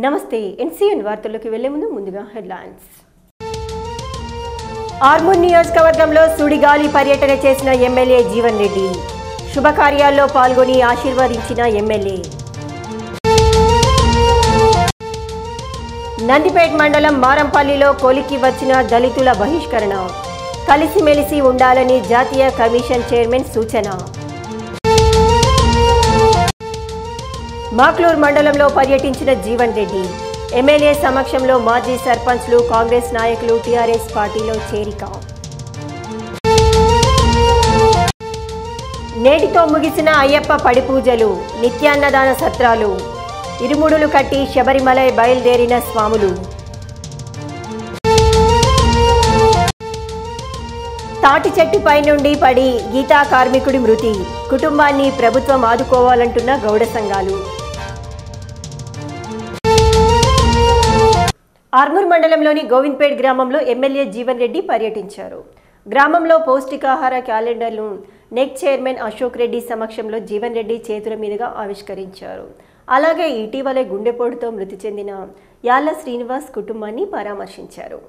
నమస్తే ఎన్సీఎన్ వార్తల్లోకి వెళ్లే ముందుగా హెడ్లైన్స్. ఆర్మూర్ నియోజకవర్గంలో సుడిగాలి పర్యటన చేసిన ఎమ్మెల్యే జీవన్ రెడ్డి శుభకార్యాల్లో పాల్గొని ఆశీర్వదించిన ఎమ్మెల్యే. నందిపేట్ మండలం మారంపల్లిలో కొలికి వచ్చిన దళితుల బహిష్కరణ, కలిసిమెలిసి ఉండాలని జాతీయ కమిషన్ చైర్మన్ సూచన. మాక్లూర్ మండలంలో పర్యటించిన జీవన్ రెడ్డి ఎమ్మెల్యే సమక్షంలో మాజీ సర్పంచ్లు, కాంగ్రెస్ నాయకులు టీఆర్ఎస్ పార్టీలో చేరిక. నేటితో ముగిసిన అయ్యప్ప పడిపూజలు, నిత్యాన్నదాన సత్రాలు, ఇరుముడులు కట్టి శబరిమలై బయలుదేరిన స్వాములు. తాటి చెట్టుపై నుండి పడి గీతా కార్మికుడి మృతి, కుటుంబాన్ని ప్రభుత్వం ఆదుకోవాలంటున్న గౌడ సంఘాలు. ఆర్మూర్ మండలంలోని గోవింద్పేట్ గ్రామంలో ఎమ్మెల్యే జీవన్ రెడ్డి పర్యటించారు. గ్రామంలో పౌష్టికాహార క్యాలెండర్ను నెక్ చైర్మన్ అశోక్ రెడ్డి సమక్షంలో జీవన్ రెడ్డి చేతుల మీదుగా ఆవిష్కరించారు. అలాగే ఇటీవలే గుండెపోటుతో మృతి చెందిన యాళ్ల శ్రీనివాస్ కుటుంబాన్ని పరామర్శించారు.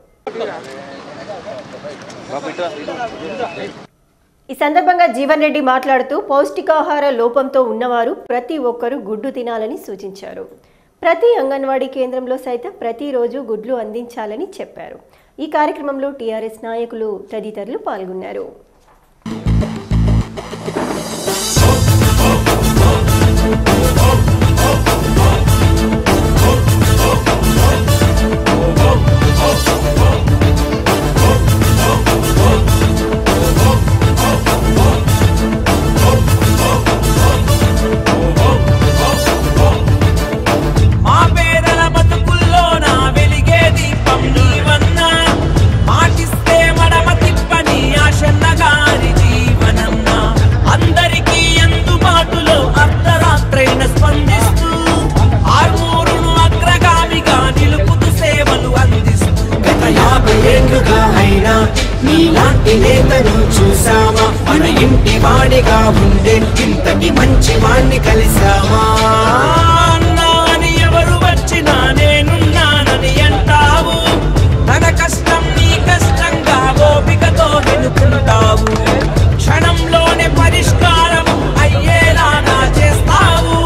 ఈ సందర్భంగా జీవన్ రెడ్డి మాట్లాడుతూ పౌష్టికాహార లోపంతో ఉన్నవారు ప్రతి ఒక్కరూ గుడ్డు తినాలని సూచించారు. ప్రతి అంగన్వాడీ కేంద్రంలో సైతం ప్రతిరోజు గుడ్లు అందించాలని చెప్పారు. ఈ కార్యక్రమంలో టీఆర్ఎస్ నాయకులు తదితరులు పాల్గొన్నారు. నీలాంటి నేతను చూసావా, మన ఇంటి వాడిగా ఉండే ఇంతటి మంచి వాణ్ణి కలిసావా. అన్నాని ఎవరు వచ్చినా నేనున్నానని అంటావు, తన కష్టం నీ కష్టంగా ఓపికతో ఎన్నుకుంటావు, క్షణంలోనే పరిష్కారం అయ్యేలాగా చేస్తావు,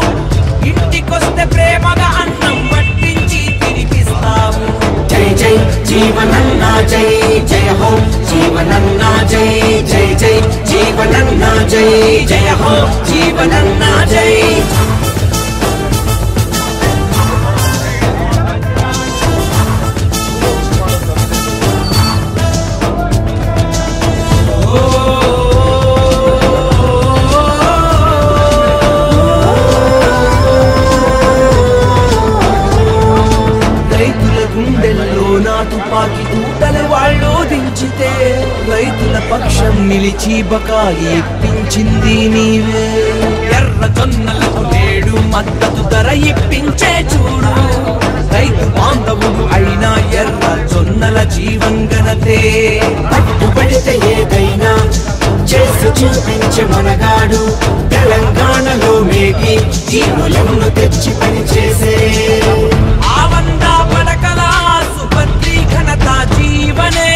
ఇంటికొస్తే ప్రేమగా అన్నం పట్టించి తిరిగిస్తావు. జై జై జీవనన్నా జై జయ హో జీవనన్నా జై జై జై జీవనన్నా జై జయ హో జీవనన్నా జై. తుపాకి దూతలు వాళ్ళు దించితే రైతుల పక్షం నిలిచి బకాయి ఇప్పించింది నీవే. ఎర్ర జొన్నలకు నేడు మద్దతు ధర ఇప్పించే చూడు, రైతు బాంధవుడు అయినా ఎర్ర జొన్నల జీవంగనతే. పట్టుబడితే ఏదైనా చేసి చూపించే మనగాడు, తెలంగాణలో మేగి జీవులను తెచ్చి పని చేసే ఆవందా పడకల సుపత్రి ఘనత జీవనే.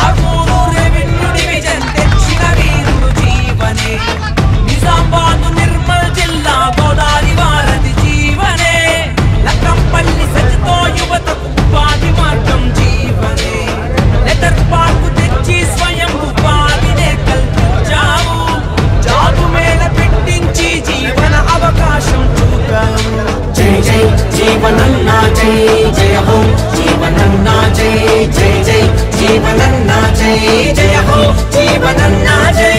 ఆర్మూరు రెవెన్యూ డివిజన్ తెచ్చిన వీరుడు జీవనే. నిజామాబాద్ నిర్మల్ జిల్లా గోదావరి వారధి జీవనే. లక్కంపల్లి సజితో యువతకు ఉపాధి మార్గం జీవనే. లెటర్ పార్కు తెచ్చి స్వయం ఉపాధినే కల్పించావు, జాబు మేళ పెట్టించి జీవన అవకాశం చూపావు. జై జై జీవనన్నా జై జయ హో జీవనన్నా జై జై జై జీవనన్నా జై జయ హో జీవనన్నా జై.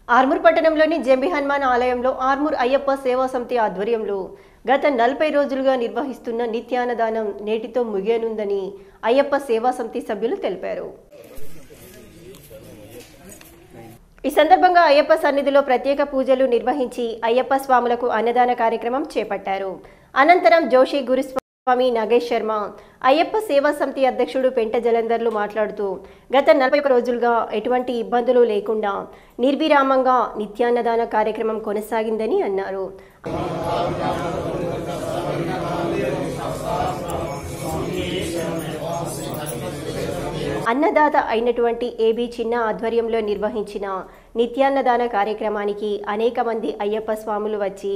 ఆర్మూర్ పట్టణంలోని జంబి హనుమాన్ ఆలయంలో ఆర్మూర్ అయ్యప్ప సేవా సమితి ఆధ్వర్యంలో గత 40 రోజులుగా నిర్వహిస్తున్న నిత్యాన్నదానం నేటితో ముగియనుందని అయ్యప్ప సేవా సమితి సభ్యులు తెలిపారు. ఈ సందర్భంగా అయ్యప్ప సన్నిధిలో ప్రత్యేక పూజలు నిర్వహించి అయ్యప్ప స్వాములకు అన్నదాన కార్యక్రమం చేపట్టారు. అనంతరం జోషి గురుస్వామి స్వామి నాగేష్ శర్మ అయ్యప్ప సేవా సమితి అధ్యక్షుడు పెంట జలంధర్లు మాట్లాడుతూ గత 41 రోజులుగా ఎటువంటి ఇబ్బందులు లేకుండా నిర్విరామంగా నిత్యాన్నదాన కార్యక్రమం కొనసాగిందని అన్నారు. అన్నదాత అయినటువంటి ఏబీ చిన్న ఆధ్వర్యంలో నిర్వహించిన నిత్యాన్నదాన కార్యక్రమానికి అనేక మంది అయ్యప్ప స్వాములు వచ్చి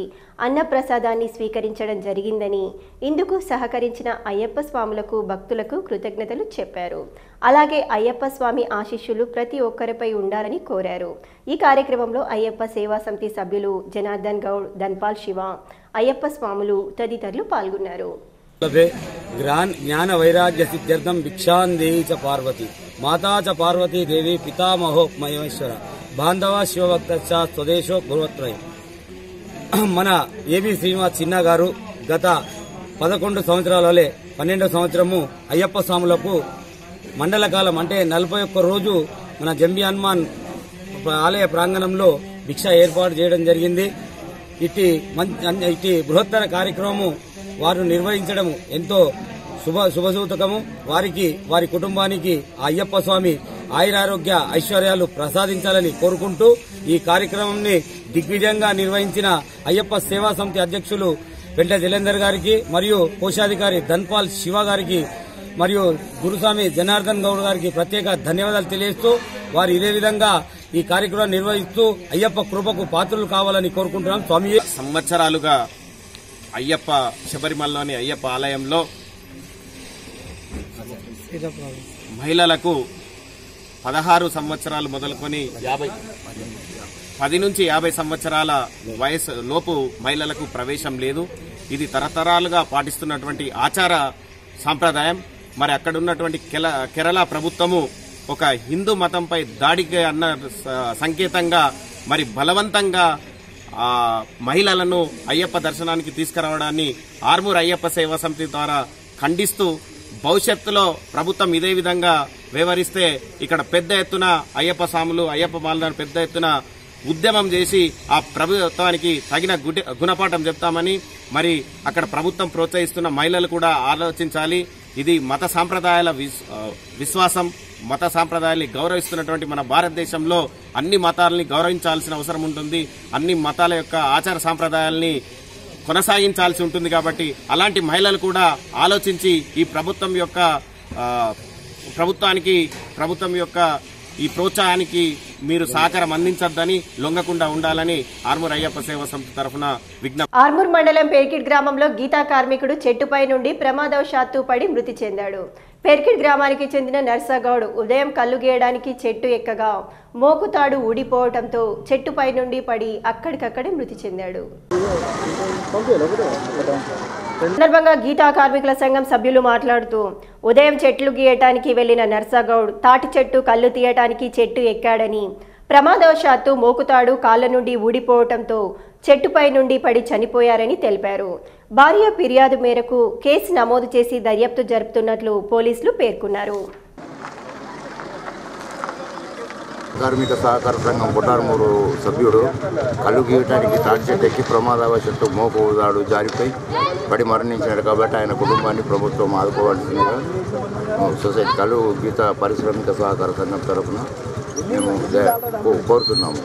అన్నప్రసాదాన్ని స్వీకరించడం జరిగిందని, ఇందుకు సహకరించిన అయ్యప్ప స్వాములకు భక్తులకు కృతజ్ఞతలు చెప్పారు. అలాగే అయ్యప్ప స్వామి ఆశీస్సులు ప్రతి ఒక్కరిపై ఉండాలని కోరారు. ఈ కార్యక్రమంలో అయ్యప్ప సేవా సమితి సభ్యులు జనార్దన్ గౌడ్, ధన్పాల్ శివ, అయ్యప్ప స్వాములు తదితరులు పాల్గొన్నారు. ज्ञान वैराग्य सिद्ध्यर्थम भिक्षांदेयी च पार्वती माता च पार्वती देवी पितामहो महेश्वर बांधव शिवभक्त स्वदेशो गुरुवत्रय మన ఏబీ శ్రీనివాస్ చిన్న గారు గత 11 సంవత్సరాలలో 12వ సంవత్సరము అయ్యప్ప స్వాములకు మండల కాలం అంటే 41 రోజు మన జంబి హనుమాన్ ఆలయ ప్రాంగణంలో భిక్ష ఏర్పాటు చేయడం జరిగింది. ఇట్టి బృహత్తర కార్యక్రమము వారు నిర్వహించడం ఎంతో శుభసూతకము. వారికి వారి కుటుంబానికి అయ్యప్ప స్వామి ఆయురారోగ్య ఐశ్వర్యాలు ప్రసాదించాలని కోరుకుంటూ ఈ కార్యక్రమాన్ని దిగ్విజయంగా నిర్వహించిన అయ్యప్ప సేవా సమితి అధ్యక్షులు పెంట జలంధర్ గారికి మరియు కోశాధికారి ధన్పాల్ శివ గారికి మరియు గురుస్వామి జనార్దన్ గౌడ్ గారికి ప్రత్యేక ధన్యవాదాలు తెలియజేస్తూ వారు ఇదే విధంగా ఈ కార్యక్రమం నిర్వహిస్తూ అయ్యప్ప కృపకు పాత్రలు కావాలని కోరుకుంటున్నాం. స్వామి సంవత్సరాలుగా అయ్యప్ప శబరిమలలోని అయ్యప్ప ఆలయంలో మహిళలకు 16 సంవత్సరాలు మొదలుకొని 10 నుంచి 50 సంవత్సరాల వయసు లోపు మహిళలకు ప్రవేశం లేదు. ఇది తరతరాలుగా పాటిస్తున్నటువంటి ఆచార సాంప్రదాయం. మరి అక్కడ ఉన్నటువంటి కేరళ ప్రభుత్వము ఒక హిందూ మతంపై దాడికి అన్న సంకేతంగా మరి బలవంతంగా మహిళలను అయ్యప్ప దర్శనానికి తీసుకురావడాన్ని ఆర్మూర్ అయ్యప్ప సేవా సమితి ద్వారా ఖండిస్తూ భవిష్యత్తులో ప్రభుత్వం ఇదే విధంగా వ్యవహరిస్తే ఇక్కడ పెద్ద ఎత్తున అయ్యప్ప స్వాములు అయ్యప్ప మాలదారు పెద్ద ఎత్తున ఉద్యమం చేసి ఆ ప్రభుత్వానికి తగిన గుణపాఠం చెప్తామని, మరి అక్కడ ప్రభుత్వం ప్రోత్సహిస్తున్న మహిళలు కూడా ఆలోచించాలి. ఇది మత సాంప్రదాయాల విశ్వాసం, మత సాంప్రదాయాల్ని గౌరవిస్తున్నటువంటి మన భారతదేశంలో అన్ని మతాలని గౌరవించాల్సిన అవసరం ఉంటుంది. అన్ని మతాల యొక్క ఆచార సాంప్రదాయాల్ని కొనసాగించాల్సి ఉంటుంది. కాబట్టి అలాంటి మహిళలు కూడా ఆలోచించి ఈ ప్రభుత్వం యొక్క ఈ ప్రోత్సాహానికి మీరు సహకారం అందించొద్దని, లొంగకుండా ఉండాలని ఆర్మూర్ అయ్యప్ప సేవా సమితి తరఫున విజ్ఞప్తి. ఆర్మూర్ మండలం పేర్కిడ్ గ్రామంలో గీతా కార్మికుడు చెట్టుపై నుండి ప్రమాదవశాత్తు పడి మృతి చెందాడు. పేర్కిడ్ గ్రామానికి చెందిన నర్సగౌడ్ ఉదయం కళ్ళు గీయడానికి చెట్టు ఎక్కగా మోకుతాడు ఊడిపోవడంతో చెట్టుపై నుండి పడి అక్కడికక్కడే మృతి చెందాడు. సందర్భంగా గీతా కార్మికుల సంఘం సభ్యులు మాట్లాడుతూ ఉదయం చెట్లు గీయటానికి వెళ్లిన నర్సగౌడ్ తాటి చెట్టు కళ్ళు తీయటానికి చెట్టు ఎక్కాడని, ప్రమాదవశాత్తు మోకుతాడు కాళ్ల నుండి ఊడిపోవడంతో చెట్టుపై నుండి పడి చనిపోయారని తెలిపారు. భార్య ఫిర్యాదు మేరకు కేసు నమోదు చేసి దర్యాప్తు జరుపుతున్నట్లు పోలీసులు పేర్కొన్నారు. కార్మిక సహకార సంఘం కొట్టారమూరు సభ్యుడు కళ్ళు గీయటానికి తాటి చెట్టు ఎక్కి ప్రమాదవశాత్తు మోపుదాడు జారిపోయి పడి మరణించినాడు. కాబట్టి ఆయన కుటుంబాన్ని ప్రభుత్వం ఆదుకోవాల్సిందిగా సొసైటీ కళ్ళు గీత పారిశ్రామిక సహకార సంఘం తరఫున మేము కోరుతున్నాము.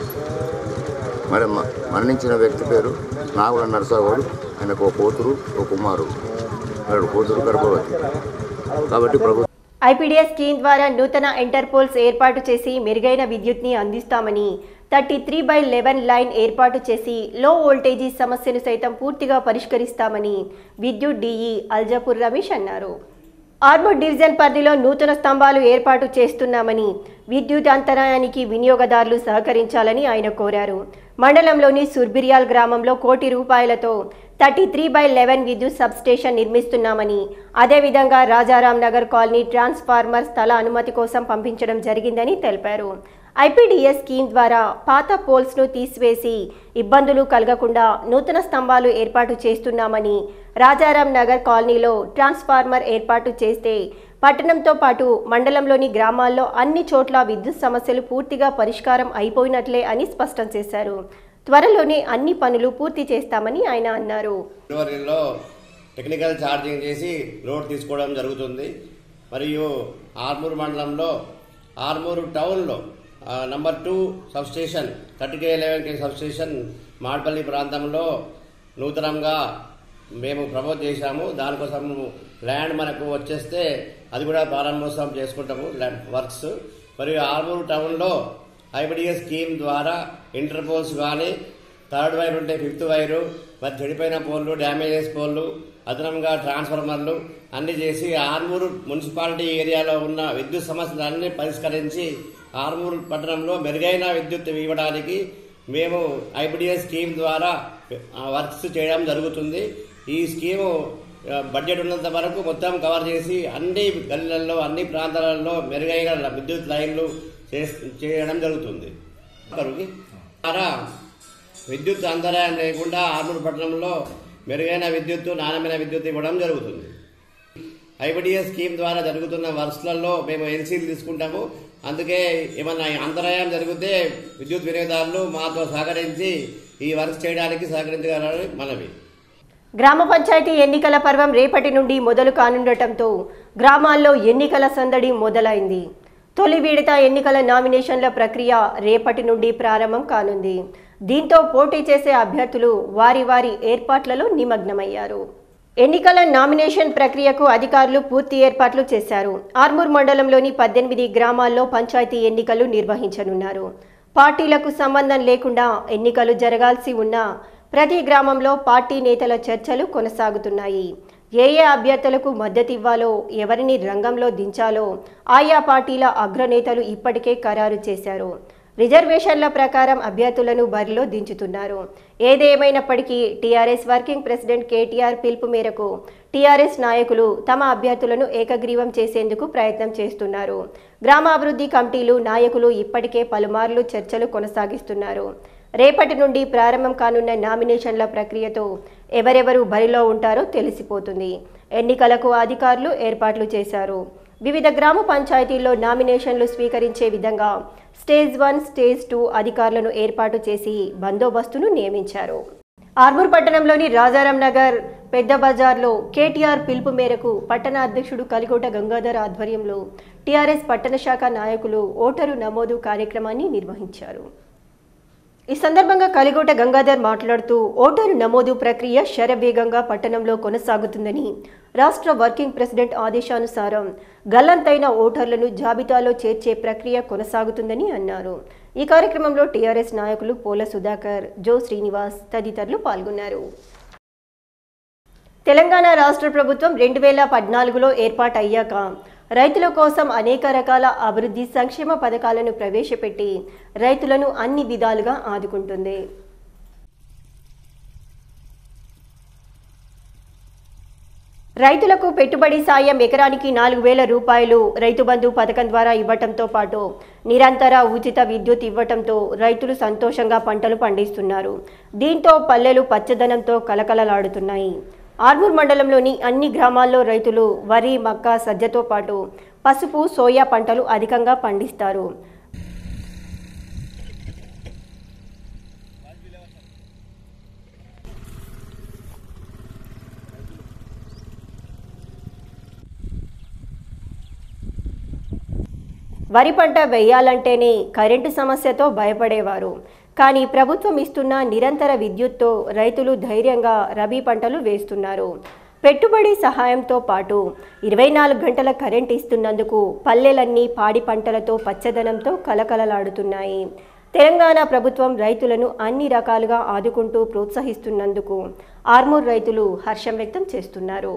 మరి మరణించిన వ్యక్తి పేరు నాగుల నరసగౌడ్. ఆయనకు ఒక కూతురు, ఒక కుమారు, కూతురు గర్భవతి. కాబట్టి ప్రభుత్వం ఐపీడీఎస్ స్కీమ్ ద్వారా నూతన ఇంటర్పోల్స్ ఏర్పాటు చేసి మెరుగైన విద్యుత్ని అందిస్తామని, 33/11 లైన్ ఏర్పాటు చేసి లో వోల్టేజీ సమస్యను సైతం పూర్తిగా పరిష్కరిస్తామని విద్యుత్ డీఈ అల్జాపూర్ రమేష్ అన్నారు. ఆర్మూర్ డివిజన్ పరిధిలో నూతన స్తంభాలు ఏర్పాటు చేస్తున్నామని, విద్యుత్ అంతరాయానికి వినియోగదారులు సహకరించాలని ఆయన కోరారు. మండలంలోని సుర్బిరియాల్ గ్రామంలో 1 కోటి రూపాయలతో 33/11 విద్యుత్ సబ్స్టేషన్ నిర్మిస్తున్నామని, అదేవిధంగా రాజారాం నగర్ కాలనీ ట్రాన్స్ఫార్మర్ స్థల అనుమతి కోసం పంపించడం జరిగిందని తెలిపారు. ఐపీడీఎస్ స్కీమ్ ద్వారా పాత పోల్స్ను తీసివేసి ఇబ్బందులు కలగకుండా నూతన స్తంభాలు ఏర్పాటు చేస్తున్నామని, రాజారాం నగర్ కాలనీలో ట్రాన్స్ఫార్మర్ ఏర్పాటు చేస్తే పట్టణంతో పాటు మండలంలోని గ్రామాల్లో అన్ని చోట్ల విద్యుత్ సమస్యలు పూర్తిగా పరిష్కారం అయిపోయినట్లే అని స్పష్టం చేశారు. త్వరలోనే అన్ని పనులు పూర్తి చేస్తామని ఆయన అన్నారు. టెక్నికల్ ఛార్జింగ్ చేసి లోడ్ తీసుకోవడం జరుగుతుంది. మరియు ఆర్మూరు మండలంలో ఆర్మూరు టౌన్లో నంబర్ 2 సబ్స్టేషన్ 30K11K సబ్స్టేషన్ మాడ్పల్లి ప్రాంతంలో నూతనంగా మేము ప్రపోజ్ చేశాము. దానికోసం ల్యాండ్ మనకు వచ్చేస్తే అది కూడా ప్రారంభోత్సవం చేసుకుంటాము వర్క్స్. మరియు ఆర్మూరు టౌన్లో ఐబిడిఎస్ స్కీమ్ ద్వారా ఇంటర్ పోల్స్ కానీ, 3rd వైర్ ఉంటే 5th వైరు, మరి చెడిపోయిన పోల్లు, డ్యామేజెస్ పోల్లు, అదనంగా ట్రాన్స్ఫార్మర్లు అన్ని చేసి ఆర్మూరు మున్సిపాలిటీ ఏరియాలో ఉన్న విద్యుత్ సమస్యలన్నీ పరిష్కరించి ఆర్మూరు పట్టణంలో మెరుగైన విద్యుత్ ఇవ్వడానికి మేము ఐబిడిఎస్ స్కీమ్ ద్వారా వర్క్స్ చేయడం జరుగుతుంది. ఈ స్కీము బడ్జెట్ ఉన్నంత వరకు మొత్తం కవర్ చేసి అన్ని గల్లీలలో, అన్ని ప్రాంతాలలో మెరుగైన విద్యుత్ లైన్లు చేయడం జరుగుతుంది. ద్వారా విద్యుత్ అంతరాయం లేకుండా ఆర్మూరు పట్టణంలో మెరుగైన విద్యుత్తు, నాణ్యమైన విద్యుత్ ఇవ్వడం జరుగుతుంది. ఐబిడిఎస్ స్కీమ్ ద్వారా జరుగుతున్న వర్క్స్లలో మేము ఎన్సీలు తీసుకుంటాము. అందుకే ఏమన్నా అంతరాయం జరిగితే విద్యుత్ వినియోగదారులు మాతో సహకరించి ఈ వర్క్స్ చేయడానికి సహకరించగలరని మనవి. గ్రామ పంచాయతీ ఎన్నికల పర్వం రేపటి నుండి మొదలు కానుండటంతో గ్రామాల్లో ఎన్నికల సందడి మొదలైంది. తొలి విడత ఎన్నికల నామినేషన్ల ప్రక్రియ రేపటి నుండి ప్రారంభం కానుంది. దీంతో పోటీ చేసే అభ్యర్థులు వారి వారి ఏర్పాట్లలో నిమగ్నమయ్యారు. ఎన్నికల నామినేషన్ ప్రక్రియకు అధికారులు పూర్తి ఏర్పాట్లు చేశారు. ఆర్మూర్ మండలంలోని 18 గ్రామాల్లో పంచాయతీ ఎన్నికలు నిర్వహించనున్నారు. పార్టీలకు సంబంధం లేకుండా ఎన్నికలు జరగాల్సి ఉన్న ప్రతి గ్రామంలో పార్టీ నేతల చర్చలు కొనసాగుతున్నాయి. ఏ అభ్యర్థులకు మద్దతు ఇవ్వాలో, ఎవరిని రంగంలో దించాలో ఆయా పార్టీల అగ్రనేతలు ఇప్పటికే ఖరారు చేశారు. రిజర్వేషన్ల ప్రకారం అభ్యర్థులను బరిలో దించుతున్నారు. ఏదేమైనప్పటికీ టీఆర్ఎస్ వర్కింగ్ ప్రెసిడెంట్ కేటీఆర్ పిలుపు మేరకు టీఆర్ఎస్ నాయకులు తమ అభ్యర్థులను ఏకగ్రీవం చేసేందుకు ప్రయత్నం చేస్తున్నారు. గ్రామాభివృద్ధి కమిటీలు నాయకులు ఇప్పటికే పలుమార్లు చర్చలు కొనసాగిస్తున్నారు. రేపటి నుండి ప్రారంభం కానున్న నామినేషన్ల ప్రక్రియతో ఎవరెవరు బరిలో ఉంటారో తెలిసిపోతుంది. ఎన్నికలకు అధికారులు ఏర్పాట్లు చేశారు. వివిధ గ్రామ పంచాయతీల్లో నామినేషన్లు స్వీకరించే విధంగా స్టేజ్ 1, స్టేజ్ 2 అధికారులను ఏర్పాటు చేసి బందోబస్తును నియమించారు. ఆర్మూర్ పట్టణంలోని రాజారాం నగర్ పెద్ద బజార్లో కేటీఆర్ పిలుపు మేరకు పట్టణ అధ్యక్షుడు కలిగోట గంగాధర్ ఆధ్వర్యంలో టీఆర్ఎస్ పట్టణ శాఖ నాయకులు ఓటరు నమోదు కార్యక్రమాన్ని నిర్వహించారు. ఈ సందర్భంగా కలిగోట గంగాధర్ మాట్లాడుతూ ఓటరు నమోదు ప్రక్రియ శరవేగంగా పట్టణంలో కొనసాగుతుందని, రాష్ట్ర వర్కింగ్ ప్రెసిడెంట్ ఆదేశానుసారం గల్లంతైన ఓటర్లను జాబితాలో చేర్చే ప్రక్రియ కొనసాగుతుందని అన్నారు. ఈ కార్యక్రమంలో టీఆర్ఎస్ నాయకులు పోల సుధాకర్, జో శ్రీనివాస్ తదితరులు పాల్గొన్నారు. తెలంగాణ రాష్ట్ర ప్రభుత్వం 2014లో ఏర్పాటయ్యాక రైతుల కోసం అనేక రకాల అభివృద్ధి సంక్షేమ పథకాలను ప్రవేశపెట్టి రైతులను అన్ని విధాలుగా ఆదుకుంటుంది. రైతులకు పెట్టుబడి సాయం ఎకరానికి 4,000 రూపాయలు రైతు బంధు పథకం ద్వారా ఇవ్వటంతో పాటు నిరంతర ఉచిత విద్యుత్ ఇవ్వటంతో రైతులు సంతోషంగా పంటలు పండిస్తున్నారు. దీంతో పల్లెలు పచ్చదనంతో కలకలలాడుతున్నాయి. ఆర్మూర్ మండలంలోని అన్ని గ్రామాల్లో రైతులు వరి, మక్క, సజ్జతో పాటు పసుపు, సోయా పంటలు అధికంగా పండిస్తారు. వరి పంట వేయాలంటేనే కరెంటు సమస్యతో భయపడేవారు. కానీ ప్రభుత్వం ఇస్తున్న నిరంతర విద్యుత్తో రైతులు ధైర్యంగా రబీ పంటలు వేస్తున్నారు. పెట్టుబడి సహాయంతో పాటు 24 గంటల కరెంట్ ఇస్తున్నందుకు పల్లెలన్నీ పాడి పంటలతో పచ్చదనంతో కలకలలాడుతున్నాయి. తెలంగాణ ప్రభుత్వం రైతులను అన్ని రకాలుగా ఆదుకుంటూ ప్రోత్సహిస్తున్నందుకు ఆర్మూర్ రైతులు హర్షం వ్యక్తం చేస్తున్నారు.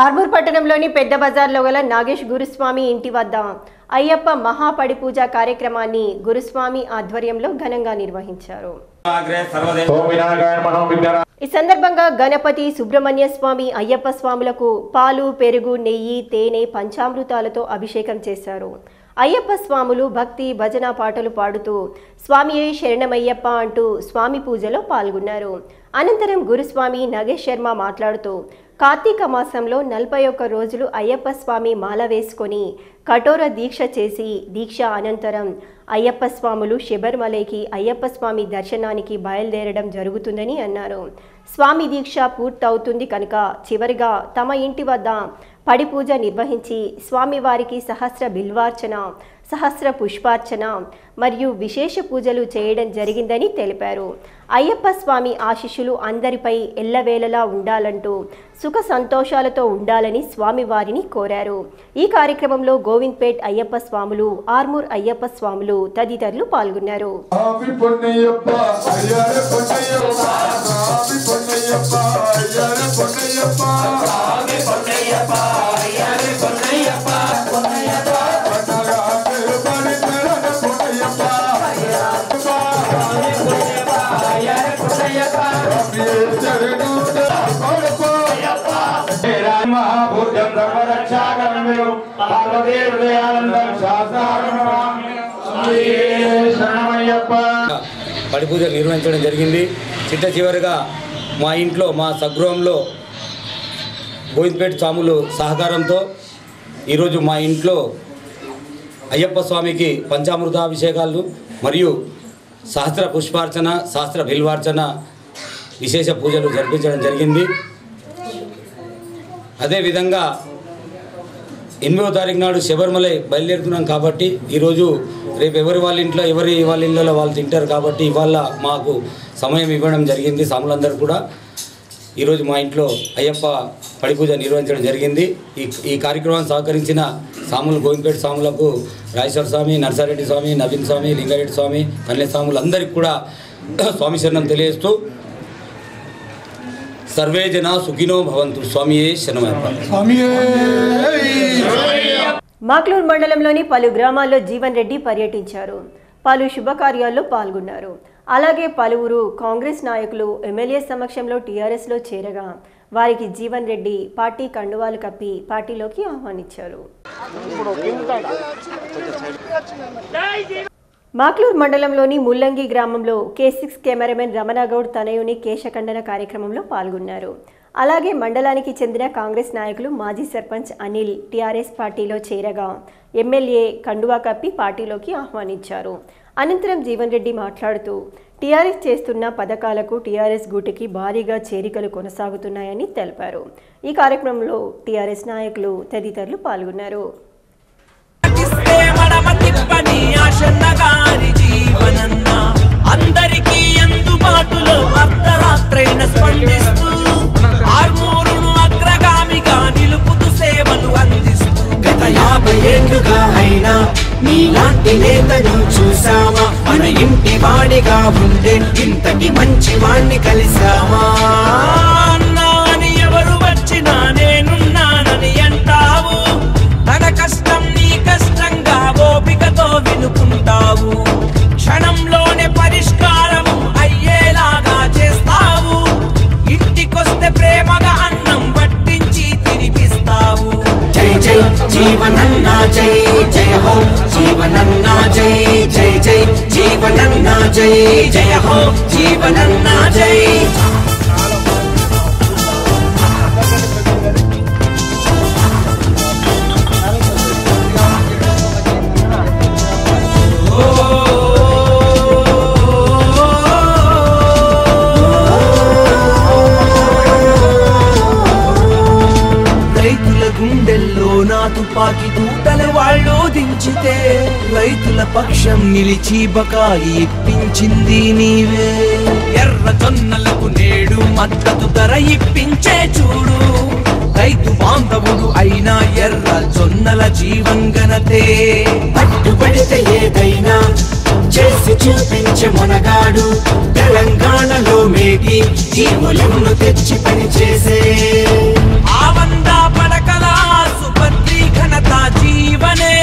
ఆర్మూర్ పట్టణంలోని పెద్ద బజార్లో గల నాగేష్ గురుస్వామి ఇంటి వద్ద అయ్యప్ప మహాపడి పూజ కార్యక్రమాన్ని గురుస్వామి ఆధ్వర్యంలో ఘనంగా నిర్వహించారు. ఈ సందర్భంగా గణపతి, సుబ్రహ్మణ్య స్వామి, అయ్యప్ప స్వాములకు పాలు, పెరుగు, నెయ్యి, తేనె, పంచామృతాలతో అభిషేకం చేశారు. అయ్యప్ప స్వాములు భక్తి భజన పాటలు పాడుతూ స్వామియే శరణమయ్యప్ప అంటూ స్వామి పూజలో పాల్గొన్నారు. అనంతరం గురుస్వామి నగేష్ శర్మ మాట్లాడుతూ కార్తీక మాసంలో 41 రోజులు అయ్యప్ప స్వామి మాల వేసుకొని కఠోర దీక్ష చేసి దీక్ష అనంతరం అయ్యప్ప స్వాములు శబరిమలైకి అయ్యప్ప స్వామి దర్శనానికి బయలుదేరడం జరుగుతుందని అన్నారు. స్వామి దీక్ష పూర్తవుతుంది కనుక చివరిగా తమ ఇంటి వద్ద పడి పూజ నిర్వహించి స్వామివారికి సహస్ర బిల్వార్చన, సహస్ర పుష్పార్చన మరియు విశేష పూజలు చేయడం జరిగిందని తెలిపారు. అయ్యప్ప స్వామి ఆశీస్సులు అందరిపై ఎల్లవేళలా ఉండాలంటూ సుఖ సంతోషాలతో ఉండాలని స్వామివారిని కోరారు. ఈ కార్యక్రమంలో గోవింద్పేట్ అయ్యప్ప స్వాములు, ఆర్మూర్ అయ్యప్ప స్వాములు తదితరులు పాల్గొన్నారు. పడి పూజ నిర్వహించడం జరిగింది. చిట్ట చివరిగా మా ఇంట్లో మా సగృహంలో గోవింద్పేట స్వాములు సహకారంతో ఈరోజు మా ఇంట్లో అయ్యప్ప స్వామికి పంచామృతాభిషేకాలు మరియు సహస్ర పుష్పార్చన, సహస్ర బిల్వార్చన విశేష పూజలు జరిపించడం జరిగింది. అదేవిధంగా 8వ తారీఖు నాడు శబరిమలై బయలుదేరుతున్నాం కాబట్టి ఈరోజు రేపు ఎవరి వాళ్ళ ఇళ్ళలో వాళ్ళు తింటారు కాబట్టి ఇవాళ మాకు సమయం ఇవ్వడం జరిగింది. స్వాములందరూ కూడా ఈరోజు మా ఇంట్లో అయ్యప్ప పడి పూజ నిర్వహించడం జరిగింది. ఈ కార్యక్రమాన్ని సహకరించిన స్వాములు గోవింద్పేట స్వాములకు రాజేశ్వర స్వామి, నర్సారెడ్డి స్వామి, నవీన్ స్వామి, లింగారెడ్డి స్వామి, కన్య స్వాములందరికీ కూడా స్వామి శరణం తెలియజేస్తూ సర్వే జన సుఖినో భవంతు. స్వామియే శరణమయ్యప్ప. మాక్లూర్ మండలంలోని పలు గ్రామాల్లో జీవన్ రెడ్డి పర్యటించారు. పలు శుభకార్యాల్లో పాల్గొన్నారు. అలాగే పలువురు కాంగ్రెస్ నాయకులు ఎమ్మెల్యే సమక్షంలో టీఆర్ఎస్లో చేరగా వారికి జీవన్ రెడ్డి పార్టీ కండువాలు కప్పి పార్టీలోకి ఆహ్వానించారు. మాక్లూర్ మండలంలోని ముల్లంగి గ్రామంలో K6 కెమెరామెన్ రమణగౌడ్ తనయుని కేశఖండన కార్యక్రమంలో పాల్గొన్నారు. అలాగే మండలానికి చెందిన కాంగ్రెస్ నాయకులు మాజీ సర్పంచ్ అనిల్ టీఆర్ఎస్ పార్టీలో చేరగా ఎమ్మెల్యే కండువా కప్పి పార్టీలోకి ఆహ్వానించారు. అనంతరం జీవన్ రెడ్డి మాట్లాడుతూ టీఆర్ఎస్ చేస్తున్న పథకాలకు టీఆర్ఎస్ గూటికి భారీగా చేరికలు కొనసాగుతున్నాయని తెలిపారు. ఈ కార్యక్రమంలో టీఆర్ఎస్ నాయకులు తదితరులు పాల్గొన్నారు. అందరికీ అందుబాటులో అర్ధరాత్రైన స్పందిస్తూ ఆర్మూరును అగ్రగామిగా నిలుపుతూ సేవలు అందిస్తూ గత 50 ఏళ్లుగా అయినా నీలాంటి నేతను చూసామా? మన ఇంటి వాడిగా ఉండే ఇంతటి మంచి వాణ్ణి కలిసామా? అన్నా అని ఎవరు వచ్చినా నేనున్నానని అంటావు. తన కష్టం నీ కష్టంగా ఓపికతో వినుకుంటావు. క్షణంలోనే పరిష్కారము అయ్యేలాగా చేస్తావు. ఇంటికొస్తే ప్రేమగా అన్నం వడ్డించి తినిపిస్తావు. జై జై జీవనన్నా జై జయ హో జీవనన్నా జై జై జై జీవనన్నా జై జయ హో జీవనన్నా జై. గుండెల్లో నా తుపాకి తూటల వాళ్ళు దించితే రైతుల పక్షం నిలిచి బకాయి ఇప్పించింది నీవే. ఎర్ర జొన్నలకు నేడు మద్దతు ధర ఇప్పించే చూడు. రైతు బాంధవుడు అయినా ఎర్ర జొన్నల జీవంగనతే. పట్టుబడితే ఏదైనా చేసి చూపించే మొనగాడు. తెలంగాణలో మేటి జీవులను తెచ్చి పని చేసే ఆవందా పడకల సుపత్రి ఘనత జీవనే.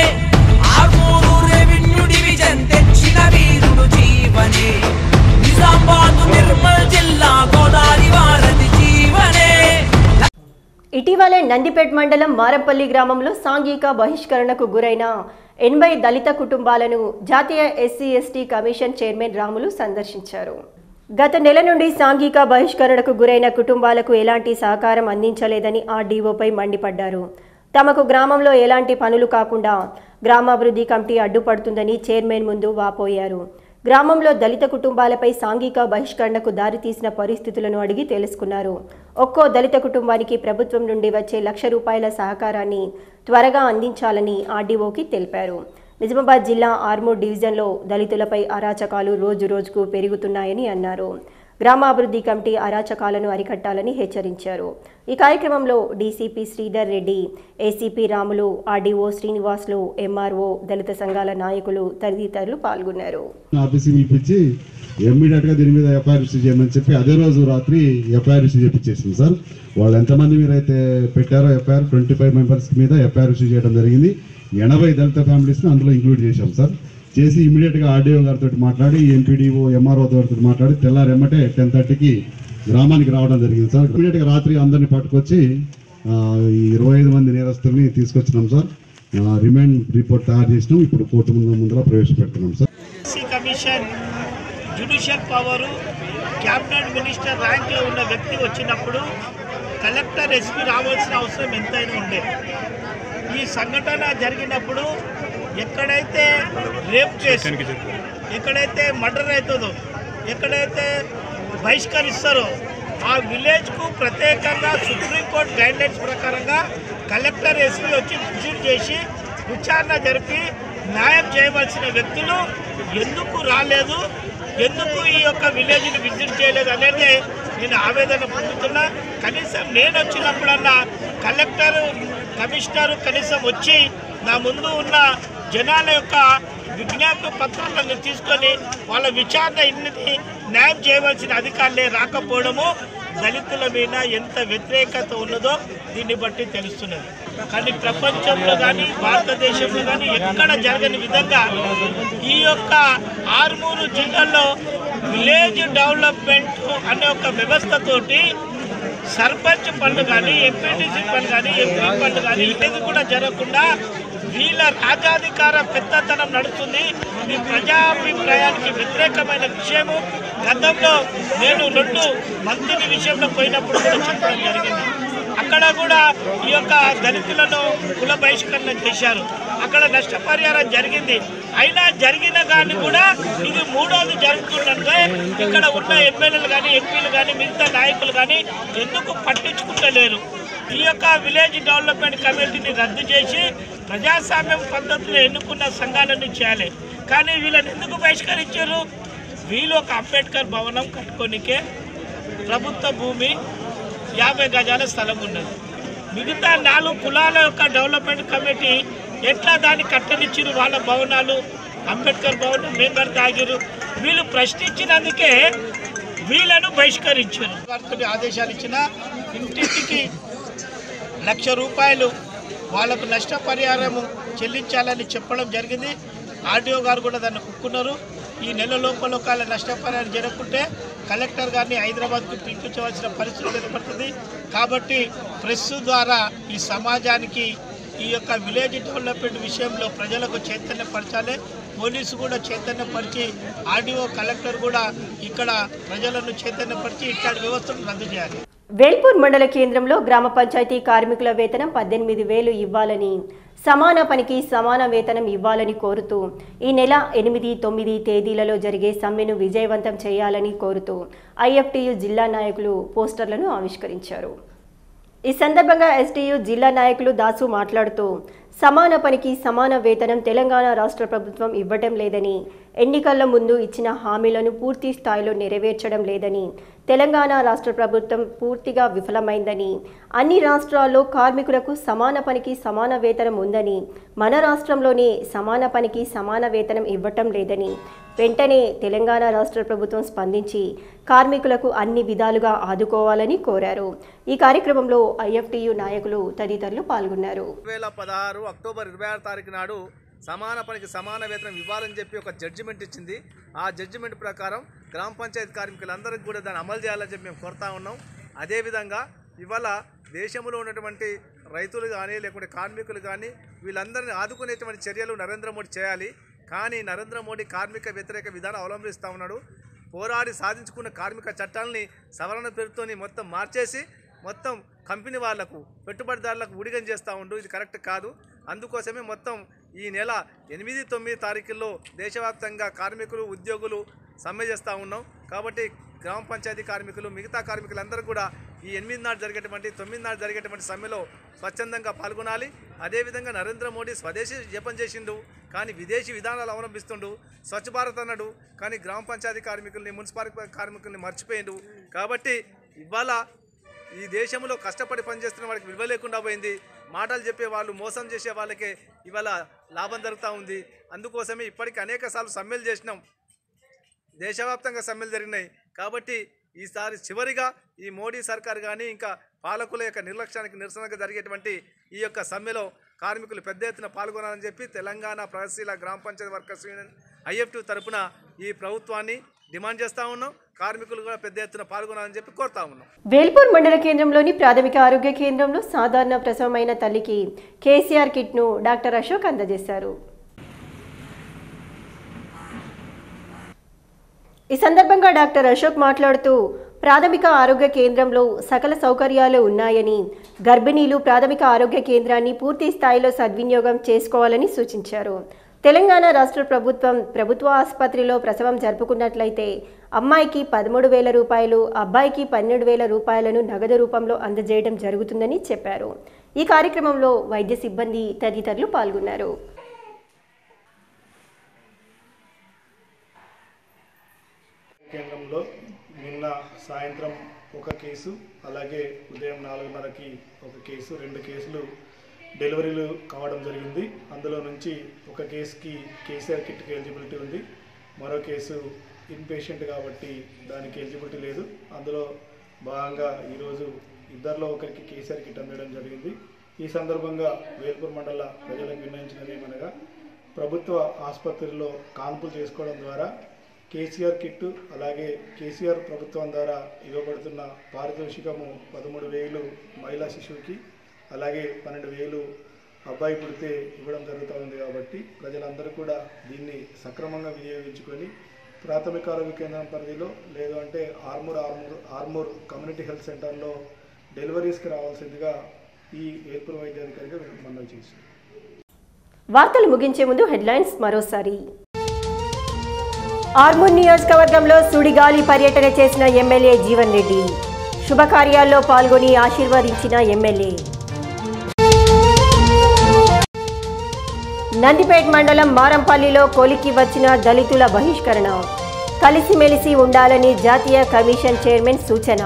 ఆర్మూరు రెవెన్యూ డివిజన్ తెచ్చిన వీరుడు జీవనే. నిజామాబాద్ నిర్మల్ జిల్లా గోదావరి వారధి జీవనే. ఇటీవలే నందిపేట్ మండలం మారంపల్లి గ్రామంలో సాంఘిక బహిష్కరణకు గురైన 80 దళిత కుటుంబాలను జాతీయ ఎస్సీ/ఎస్టీ కమిషన్ చైర్మన్ రాములు సందర్శించారు. గత నెల నుండి సాంఘిక బహిష్కరణకు గురైన కుటుంబాలకు ఎలాంటి సహకారం అందించలేదని ఆర్డీఓపై మండిపడ్డారు. తమకు గ్రామంలో ఎలాంటి పనులు కాకుండా గ్రామాభివృద్ధి కమిటీ అడ్డుపడుతుందని చైర్మన్ ముందు వాపోయారు. గ్రామంలో దళిత కుటుంబాలపై సాంఘిక బహిష్కరణకు దారితీసిన పరిస్థితులను అడిగి తెలుసుకున్నారు. ఒక్కో దళిత కుటుంబానికి ప్రభుత్వం నుండి వచ్చే ₹1,00,000 సహకారాన్ని త్వరగా అందించాలని ఆర్డీఓకి తెలిపారు. నిజామాబాద్ జిల్లా ఆర్మూర్ డివిజన్లో దళితులపై అరాచకాలు రోజురోజుకు పెరుగుతున్నాయని అన్నారు. గ్రామాభివృద్ధి కమిటీ అరాచకాలను అరికట్టాలని హెచ్చరించారు. ఈ కార్యక్రమంలో DCP Sridhar Reddy, ACP Ramulu, RDO Srinivasulu, MRO, దళిత సంఘాల నాయకులు తదితరులు పాల్గొన్నారు. ఇమ్మీడియట్గా దీని మీద ఎఫ్ఐఆర్ రిజిస్టర్ చేయమని చెప్పి అదే రోజు రాత్రి ఎఫ్ఐఆర్ రిజిస్టర్ చేపించేసింది సార్. వాళ్ళు ఎంతమంది మీరైతే పెట్టారో ఎఫ్ఐఆర్ 25 మెంబర్స్ మీద ఎఫ్ఐఆర్ రిజిస్టర్ చేయడం జరిగింది. 80 దళిత ఫ్యామిలీస్ని అందులో ఇంక్లూడ్ చేశాం సార్. చేసి ఇమీడియట్గా ఆర్డీఓ గారితో మాట్లాడి ఎంపీడీఓ ఎంఆర్ఓ గారితో మాట్లాడి తెల్లారెమ్మటే 10:30కి గ్రామానికి రావడం జరిగింది సార్. ఇమీడియట్గా రాత్రి అందరినీ పట్టుకొచ్చి 25 మంది నేరస్తుల్ని తీసుకొచ్చినాం సార్. రిమాండ్ రిపోర్ట్ తయారు చేసినాం. ఇప్పుడు కోర్టు ముందర ప్రవేశపెడుతున్నాం sir. Commission judicial power cabinet minister ర్యాంక్లో ఉన్న వ్యక్తి వచ్చినప్పుడు కలెక్టర్ ఎస్పీ రావాల్సిన అవసరం ఎంతైనా ఉండేది. ఈ సంఘటన జరిగినప్పుడు ఎక్కడైతే రేప్ కేసు, ఎక్కడైతే మర్డర్ అవుతుందో, ఎక్కడైతే బహిష్కరిస్తారో ఆ విలేజ్కు ప్రత్యేకంగా సుప్రీంకోర్టు గైడ్లైన్స్ ప్రకారంగా కలెక్టర్ ఎస్పీ వచ్చి విజిట్ చేసి విచారణ జరిపి న్యాయం చేయవలసిన వ్యక్తులు ఎందుకు రాలేదు, ఎందుకు ఈ యొక్క విలేజ్ని విజిట్ చేయలేదు అనేది నేను ఆవేదన పొందుతున్నా. కనీసం నేను వచ్చినప్పుడన్నా కలెక్టర్, కమిషనరు కనీసం వచ్చి నా ముందు ఉన్న జనాల యొక్క విజ్ఞాపన పత్రాలను తీసుకొని వాళ్ళ విచారణ ఇన్నిటి న్యాయం చేయవలసిన అధికారులే రాకపోవడము దళితుల మీద ఎంత వ్యతిరేకత ఉన్నదో దీన్ని బట్టి తెలుస్తున్నది. కానీ ప్రపంచంలో కానీ భారతదేశంలో కానీ ఎక్కడ జరగని విధంగా ఈ యొక్క ఆర్మూరు జిల్లాలో విలేజ్ డెవలప్మెంట్ అనే ఒక వ్యవస్థతోటి సర్పంచ్ పనులు కానీ, ఎంపీటీసీ పనులు కానీ, ఎంపీ పనులు కానీ ఇవేది కూడా జరగకుండా వీళ్ళ రాజాధికార పెద్దతనం నడుస్తుంది. ఇది ప్రజాభిప్రాయానికి వ్యతిరేకమైన విషయము. గతంలో నేను 2 మంత్రి విషయంలో పోయినప్పుడు కూడా చెప్పడం జరిగింది. అక్కడ కూడా ఈ యొక్క దళితులను కుల బహిష్కరణ చేశారు. అక్కడ నష్టపరిహారం జరిగింది. అయినా జరిగిన కానీ కూడా ఇది 3వది జరుగుతుందంటే ఇక్కడ ఉన్న ఎమ్మెల్యేలు కానీ, ఎంపీలు కానీ, మిగతా నాయకులు కానీ ఎందుకు పట్టించుకుంటలేరు? ఈ యొక్క విలేజ్ డెవలప్మెంట్ కమిటీని రద్దు చేసి ప్రజాస్వామ్యం పద్ధతిలో ఎన్నుకున్న సంఘాలను చేయాలి. కానీ వీళ్ళని ఎందుకు బహిష్కరించారు? వీళ్ళు ఒక అంబేద్కర్ భవనం కట్టుకోనికే ప్రభుత్వ భూమి 50 గజాల స్థలం ఉన్నది. మిగతా 4 కులాల యొక్క డెవలప్మెంట్ కమిటీ ఎట్లా దాన్ని కట్టనిచ్చారు? వాళ్ళ భవనాలు అంబేద్కర్ భవనం మెంబర్ తాగిరు. వీళ్ళు ప్రశ్నించినందుకే వీళ్ళను బహిష్కరించారు. వారికి ఆదేశాలు ఇచ్చిన ఇంటింటికి ₹1,00,000 వాళ్ళకు నష్టపరిహారము చెల్లించాలని చెప్పడం జరిగింది. ఆర్డీఓ గారు కూడా దాన్ని ఒప్పుకున్నారు. ఈ నెల లోపల ఒకవేళ నష్టపరిహారం జరగకుంటే కలెక్టర్ గారిని హైదరాబాద్కు పిలిపించవలసిన పరిస్థితి ఏర్పడుతుంది. కాబట్టి ప్రెస్ ద్వారా ఈ సమాజానికి ఈ యొక్క విలేజ్ డెవలప్మెంట్ విషయంలో ప్రజలకు చైతన్యపరచాలి. పోలీసు కూడా చైతన్యపరిచి, ఆర్డీఓ, కలెక్టర్ కూడా ఇక్కడ ప్రజలను చైతన్యపరిచి ఇట్లాంటి వ్యవస్థను రద్దు చేయాలి. వేల్పూర్ మండల కేంద్రంలో గ్రామ పంచాయతీ కార్మికుల వేతనం 18,000 ఇవ్వాలని, సమాన పనికి సమాన వేతనం ఇవ్వాలని కోరుతూ ఈ నెల 8, 9 తేదీలలో జరిగే సమ్మెను విజయవంతం చేయాలని కోరుతూ ఐఎఫ్టీయూ జిల్లా నాయకులు పోస్టర్లను ఆవిష్కరించారు. ఈ సందర్భంగా ఎస్టీయూ జిల్లా నాయకులు దాసు మాట్లాడుతూ సమాన పనికి సమాన వేతనం తెలంగాణ రాష్ట్ర ప్రభుత్వం ఇవ్వటం లేదని, ఎన్నికల ముందు ఇచ్చిన హామీలను పూర్తి స్థాయిలో నెరవేర్చడం లేదని, తెలంగాణ రాష్ట్ర ప్రభుత్వం పూర్తిగా విఫలమైందని, అన్ని రాష్ట్రాల్లో కార్మికులకు సమాన పనికి సమాన వేతనం ఉందని, మన రాష్ట్రంలోనే సమాన పనికి సమాన వేతనం ఇవ్వటం లేదని, వెంటనే తెలంగాణ రాష్ట్ర ప్రభుత్వం స్పందించి కార్మికులకు అన్ని విధాలుగా ఆదుకోవాలని కోరారు. ఈ కార్యక్రమంలో ఐఎఫ్టీయూ నాయకులు తదితరులు పాల్గొన్నారు. 2016 అక్టోబర్ 26 తారీఖు నాడు సమాన పనికి సమాన వేతనం ఇవ్వాలని చెప్పి ఒక జడ్జిమెంట్ ఇచ్చింది. ఆ జడ్జిమెంట్ ప్రకారం గ్రామ పంచాయతీ కార్మికులందరికీ కూడా దాన్ని అమలు చేయాలని చెప్పి మేము కోరుతా ఉన్నాం. అదేవిధంగా ఇవాళ దేశంలో ఉన్నటువంటి రైతులు కానీ లేకుంటే కార్మికులు కానీ వీళ్ళందరినీ ఆదుకునేటువంటి చర్యలు నరేంద్ర మోడీ చేయాలి. కానీ నరేంద్ర మోడీ కార్మిక వ్యతిరేక విధానం అవలంబిస్తూ ఉన్నాడు. పోరాడి సాధించుకున్న కార్మిక చట్టాలని సవరణ పేరుతోని మొత్తం మార్చేసి మొత్తం కంపెనీ వాళ్లకు పెట్టుబడిదారులకు ఊడిగం చేస్తూ ఉండు. ఇది కరెక్ట్ కాదు. అందుకోసమే మొత్తం ఈ నెల 8-9 తారీఖుల్లో దేశవ్యాప్తంగా కార్మికులు ఉద్యోగులు సమ్మె చేస్తూ ఉన్నాం. కాబట్టి గ్రామ పంచాయతీ కార్మికులు మిగతా కార్మికులందరూ కూడా ఈ 8 నాడు జరిగేటువంటి 9 నాడు జరిగేటువంటి సమ్మెలో స్వచ్ఛందంగా పాల్గొనాలి. అదేవిధంగా నరేంద్ర మోడీ స్వదేశీ జపం చేసిండు, కానీ విదేశీ విధానాలు అవలంబిస్తుండు. స్వచ్ఛ భారత్ అన్నాడు, కానీ గ్రామ పంచాయతీ కార్మికుల్ని మున్సిపాలిటీ కార్మికుల్ని మర్చిపోయిండు. కాబట్టి ఇవాళ ఈ దేశంలో కష్టపడి పనిచేస్తున్న వాళ్ళకి విలువ లేకుండా పోయింది. మాటలు చెప్పే వాళ్ళు మోసం చేసే వాళ్ళకే ఇవాళ లాభం జరుగుతూ ఉంది. అందుకోసమే ఇప్పటికీ అనేక సార్లు సమ్మెలు చేసినాం, దేశవ్యాప్తంగా సమ్మెలు జరిగినాయి. కాబట్టి ఈసారి చివరిగా ఈ మోడీ సర్కార్ కానీ ఇంకా పాలకుల యొక్క నిర్లక్ష్యానికి నిరసనగా జరిగేటువంటి ఈ యొక్క సమ్మెలో కార్మికులు పెద్ద ఎత్తున పాల్గొనాలని చెప్పి తెలంగాణ ప్రగతిశీల గ్రామ పంచాయతీ వర్కర్స్ యూనియన్ IFTU తరపున ఈ ప్రభుత్వాన్ని డిమాండ్ చేస్తూ ఉన్నాం. కార్మికులు కూడా పెద్ద ఎత్తున పాల్గొనాలని చెప్పి కోరుతా ఉన్నాం. వేల్పూర్ మండల కేంద్రంలోని ప్రాథమిక ఆరోగ్య కేంద్రంలో సాధారణ ప్రసవమైన తల్లికి కేసీఆర్ కిట్ను డాక్టర్ అశోక్ అందజేశారు. ఈ సందర్భంగా డాక్టర్ అశోక్ మాట్లాడుతూ ప్రాథమిక ఆరోగ్య కేంద్రంలో సకల సౌకర్యాలు ఉన్నాయని, గర్భిణీలు ప్రాథమిక ఆరోగ్య కేంద్రాన్ని పూర్తి స్థాయిలో సద్వినియోగం చేసుకోవాలని సూచించారు. తెలంగాణ రాష్ట్ర ప్రభుత్వ ఆసుపత్రిలో ప్రసవం జరుపుకున్నట్లయితే అమ్మాయికి 13,000 రూపాయలు, అబ్బాయికి 12,000 రూపాయలను నగదు రూపంలో అందజేయడం జరుగుతుందని చెప్పారు. ఈ కార్యక్రమంలో వైద్య సిబ్బంది తదితరులు పాల్గొన్నారు. కేంద్రంలో నిన్న సాయంత్రం ఒక కేసు, అలాగే ఉదయం 4:30కి ఒక కేసు, 2 కేసులు డెలివరీలు కావడం జరిగింది. అందులో నుంచి ఒక కేసుకి కేసీఆర్ కిట్కి ఎలిజిబిలిటీ ఉంది, మరో కేసు ఇన్పేషెంట్ కాబట్టి దానికి ఎలిజిబిలిటీ లేదు. అందులో భాగంగా ఈరోజు ఇద్దరిలో ఒకరికి కేసీఆర్ కిట్ అందడం జరిగింది. ఈ సందర్భంగా వేల్పూర్ మండల ప్రజలకు విన్నవించినది ఏమనగా, ప్రభుత్వ ఆసుపత్రిలో కాన్పులు చేసుకోవడం ద్వారా కేసీఆర్ కిట్టు, అలాగే కేసీఆర్ ప్రభుత్వం ద్వారా ఇవ్వబడుతున్న పారితోషికము 13,000 మహిళా శిశువుకి, అలాగే 12,000 అబ్బాయి పుడితే ఇవ్వడం జరుగుతూ ఉంది. కాబట్టి ప్రజలందరూ కూడా దీన్ని సక్రమంగా వినియోగించుకొని ప్రాథమిక ఆరోగ్య కేంద్రం పరిధిలో లేదు అంటే ఆర్మూర్ కమ్యూనిటీ హెల్త్ సెంటర్లో డెలివరీస్కి రావాల్సిందిగా ఈ వేల్పూర్ వైద్యాధికారిగా మనవి చేశారు. వార్తలు ముగించే ముందు హెడ్లైన్స్ మరోసారి. ఆర్మూర్ నియోజకవర్గంలో సుడిగాలి పర్యటన చేసిన ఎమ్మెల్యే జీవన్ రెడ్డి, శుభకార్యాల్లో పాల్గొని ఆశీర్వదించిన ఎమ్మెల్యే. నందిపేట మండలం మారంపల్లిలో కొలికి వచ్చిన దళితుల బహిష్కరణ, కలిసిమెలిసి ఉండాలని జాతీయ కమిషన్ చైర్మన్ సూచన.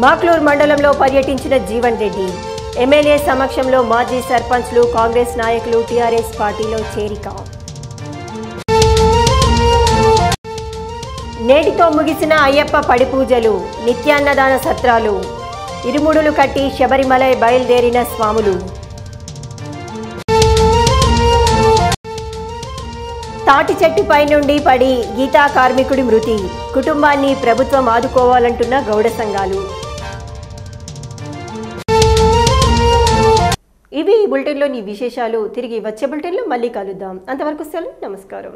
మాక్లూర్ మండలంలో పర్యటించిన జీవన్ రెడ్డి, ఎమ్మెల్యే సమక్షంలో మాజీ సర్పంచ్లు, కాంగ్రెస్ నాయకులు టీఆర్ఎస్ పార్టీలో చేరిక. నేటితో ముగిసిన అయ్యప్ప పడి పూజలు, నిత్యాన్నదాన సత్రాలు, ఇరుముడులు కట్టి శబరిమలై బయలుదేరిన స్వాములు. తాటి చెట్టుపై నుండి పడి గీతా కార్మికుడి మృతి, కుటుంబాన్ని ప్రభుత్వం ఆదుకోవాలంటున్న గౌడ సంఘాలు. ఇవి ఈ బులెటిన్లోని విశేషాలు. తిరిగి వచ్చే బులెటిన్లో మళ్ళీ కలుద్దాం. అంతవరకు సెలవు, నమస్కారం.